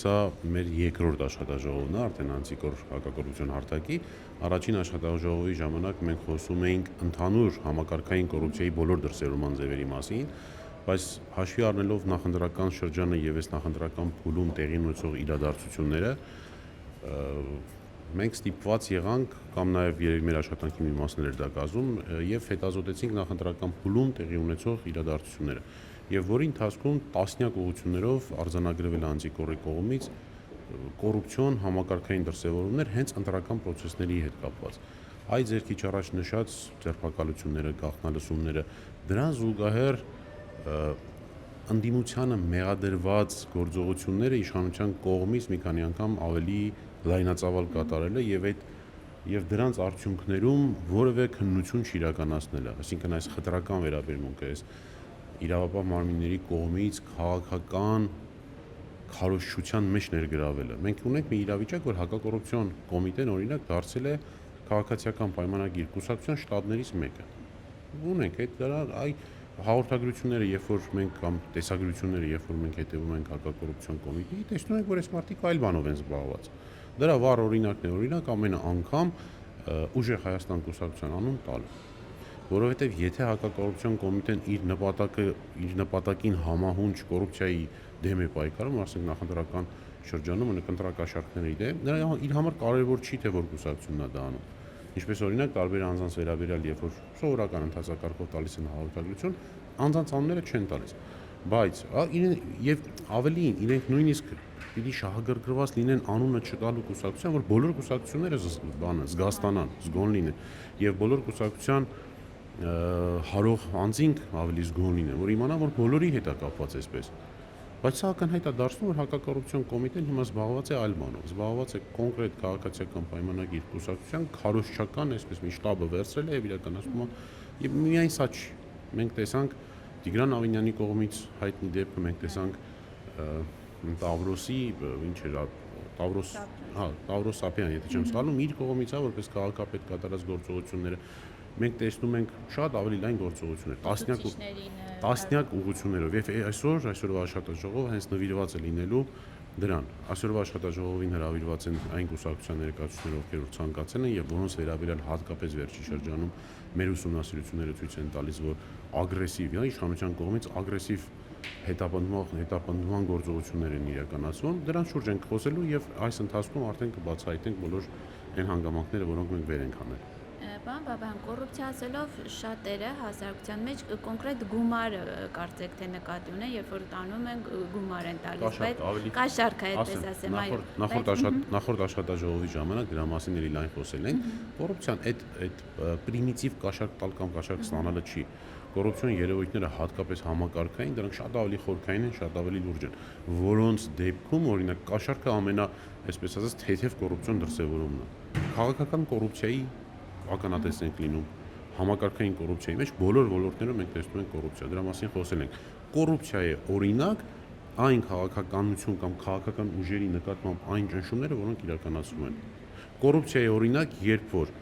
սա մեր երկրորդ աշխատաժողովն է, արդեն անցիկոր հակակոռուպցիոն հարթակի, առաջին աշխատաժողովի ժամանակ մենք խոսում էինք ընդհանուր համակարգային կոռուպցիայի բոլոր դրսևորման ձևերի մասին, բայց հաշվի առնելով նախընտրական շրջանը եւ այս նախընտրական փուլում տեղի ունեցող իրադարձությունները, մենք ստիպված եղանք կամ նաեւ երևի մեր աշխատանքի մի մասն էր դա կազմում եւ հետազոտեցինք նախընտրական փուլում տեղի ունեցող իրադարձությունները եւ որի ընթացքում տասնյակ ուղղություններով արձանագրվել է անտիկոռի կողմից կոռուպցիոն համակարգային դրսևորումներ հենց ընտրական process-ների հետ կապված։ Այդ ձեր քիչ առաջ նշած ձերբակալությունները, գաղտնալսումները, դրան զուգահեռ ընդդիմությանը մեղադրված գործողությունները իշխանության կողմից մի քանի անգամ ավելի լայնածավալ կատարելը եւ դրանց արդյունքներում որևէ քննություն չիրականացնելը, այսինքն այս խտրական վերաբերմունքը, այս իրավապահ մարմինների կողմից քաղաքական քարոզչության մեջ ներգրավելը։ Մենք ունենք մի իրավիճակ, որ հակակոռուպցիոն կոմիտեն օրինակ դարձել է քաղաքացիական պայմանագիր կուսակցության շտաբներից մեկը։ Ունենք այդ հաղորդագրությունները, երբ որ մենք կամ տեսագրությունները, երբ որ մենք հետևում ենք հակակոռուպցիոն կոմիտեի, տեսնում ենք, որ այս մարդիկ այլ բանով են զբաղված։ Դրա վառ օրինակն է, օրինակ ամեն անգամ ուժեղ Հայաստան կուսակցության անուն տալը։ Որովհետև եթե հակակոռուպցիոն կոմիտեն իր նպատակին համահունչ կոռուպցիայի դեմ է պայքարում, ասենք նախընտրական շրջանում ընտրակաշառքների դեմ, նրա իր համար կարևոր չի թե որ կուսակցությունն է դա անում։ Ինչպես օրինակ տարբեր անձանց վերաբերյալ, երբ որ սովորական ընթացակարգով տալիս են հաղորդագրություն, անձանց անունները չեն տալիս։ Բայց եւ ավելին իրենք նույնիսկ պիտի շահագրգռված լինեն անունը չտալու կուսակցության, որ բոլոր կուսակցությունները զգաստանան, զգոն լինեն եւ բոլոր կուսակցության հարող անձինք ավելի զգոն լինեն, որ իմանան, որ բոլորի հետ է կապված այսպես։ Բայց սա ակնհայտ է դարձնում, որ հակակոռուպցիոն կոմիտեն հիմա զբաղված է այլ բանով, զբաղված է կոնկրետ քաղաքացիական պայմանագիր կուսակցության քարոզչական, այսպես մի շտաբը վերցրել է եւ իրականացնում է եւ միայն սա չի։ Մենք տեսանք Տիգրան Ավինյանի կողմից հայտնի դեպքը, մենք տեսանք Տավրոսի, ինչ էր, Տավրոս Սափյան, եթե չեմ սխալվում, իր կողմից է որպես քաղաքապետ կատարած գործողությունները մենք տեսնում ենք շատ ավելի լայն գործողություններ, տասնյակ ուղղություններով եւ այսօրվա աշխատաժողովը հենց նվիրված է լինելու դրան։ Այսօրվա աշխատաժողովին հրավիրված են այն կուսակցության ներկայացուցիչներ, ովքեր ցանկացել են եւ որոնց վերաբերյալ հատկապես վերջի շրջանում մեր ուսումնասիրությունները ցույց են տալիս, որ ագրեսիվ, իշխանության կողմից ագրեսիվ հետապնդման գործողություններ են իրականացվում։ Դրանց շուրջ ենք խոսելու եւ այս ընթացքում արդեն կբացահայտենք բոլոր այն հանգամանքները, որոնք մենք վեր ենք հանել։ Պարոն Բաբայան, կոռուպցիա ասելով շատերը հասարակության մեջ կոնկրետ գումարը կարծեք թե նկատի ունեն, երբ որ տանում են գումար են տալիս, բայց կաշառք է, այդպես ասեմ, այո։ Նախորդ աշխատաժողովի ժամանակ դրա մասին էլի լայն խոսել ենք, կոռուպցիան այդ պրիմիտիվ կաշառք տալ կամ կաշառք ստանալը չի։ Կոռուպցիոն երևույթները հատկապես համակարգային, դրանք շատ ավելի խորքային են, շատ ավելի լուրջ են, որոնց դեպքում օրինակ կաշառքը այսպես ասած թեթև կոռուպցիոն դրսևորումն է։ Քաղաքական կոռուպցիայի ականատես ենք լինում, համակարգային կոռուպցիայի մեջ բոլոր ոլորտներում մենք տեսնում ենք կոռուպցիա, դրա մասին խոսել ենք։ Կոռուպցիայի օրինակ այն քաղաքականություն կամ քաղաքական ուժերի նկատմամբ այն ճնշումները, որոնք իրականացվում են։ Կոռուպցիայի օրինակ, երբ որ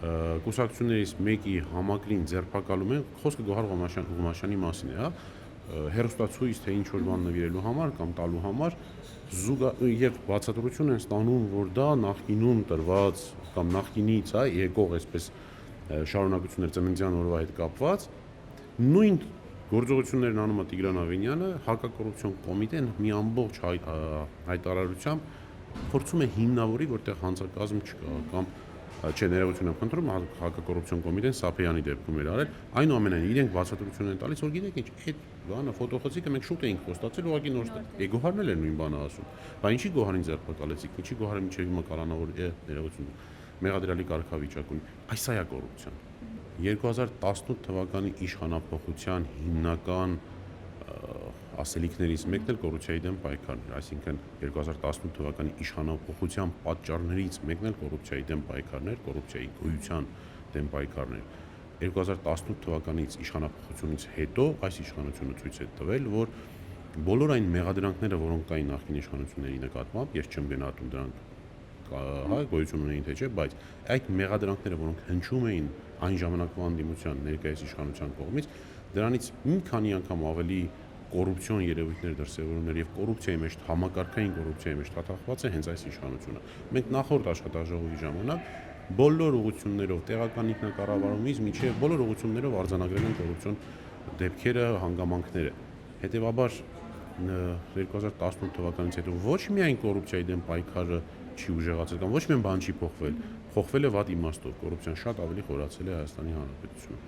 կուսակցություններից մեկի համակրին ձերբակալում են, խոսքը Գոհար Ղումաշյանի մասին է, հերոստացույց թե ինչ որ բան նվիրելու համար կամ տալու համար եւ բացատրություն են ստանում, որ դա նախկինում տրված կամ նախկինից եկող այսպես շարունակություններ ծննդյան օրվա հետ կապված նույն գործողություններն անում է Տիգրան Ավինյանը, հակակոռուպցիոն կոմիտեն մի ամբողջ հայտարարությամբ փորձում է հիմնավորի, որտեղ հանցակազմ չկա կամ չէ, ներողություն եմ խնդրում, հակակոռուպցիոն կոմիտեն Սափյանի դեպքում էր արել, այնուամենայնիվ իրենք բացատրություն են տալիս, որ գիտեք ինչ, այդ բանը ֆոտոխցիկը մենք շուտ էինք խոստացել, ուղղակի նոր Գոհարն էլ էր նույն բանը ասում։ Բա ինչի Գոհարին ձերբակալեցիք, ինչի Գոհարը մինչև հիմա կալանավոր ներողություն մեղադրյալի կարգավիճակ ունի։ Այս սա է կոռուպցիան։ 2018 թվականի իշխանապողության հիմնական ասելիքներից մեկն էլ կոռուպցիայի դեմ պայքարն էր, այսինքն 2018 թվականի իշխանապողության պատճառներից մեկն էլ կոռուպցիայի դեմ պայքարն էր, կոռուպցիայի գոյության դեմ պայքարն էր։ 2018 թվականից իշխանապողությունից հետո այս իշխանությունը ցույց է տվել, որ բոլոր այն մեղադրանքները, որոնք կային նախկին իշխանությունների նկատմամբ, ես չեմ գնահատում դրանք գոյություն ունեին թե չէ, բայց այդ մեղադրանքները, որոնք հնչում էին այն ժամանակվա անդիմության ներկայիս իշխանության կողմից, դրանից մի քանի անգամ ավելի կոռուպցիոն երևույթներ դրսևորումներ եւ կոռուպցիայի մեջ համակարգային կոռուպցիայի մեջ թաթախված է հենց այս իշխանությունը։ Մենք նախորդ աշխատաժողովի ժամանակ բոլոր ուղղություններով տեղական ինքնակառավարումից մինչև բոլոր ուղղություններով արձանագրել են կոռուպցիոն դեպքերը, հանգամանքները։ Հետևաբար 2018 թվականից հետո ոչ միայն կոռուպցիայի դեմ պայքարը չի ուժեղացել կամ ոչ միայն բան չի փոխվել, փոխվել է վատ իմաստով, կոռուպցիան շատ ավելի խորացել է Հայաստանի Հանրապետությունում։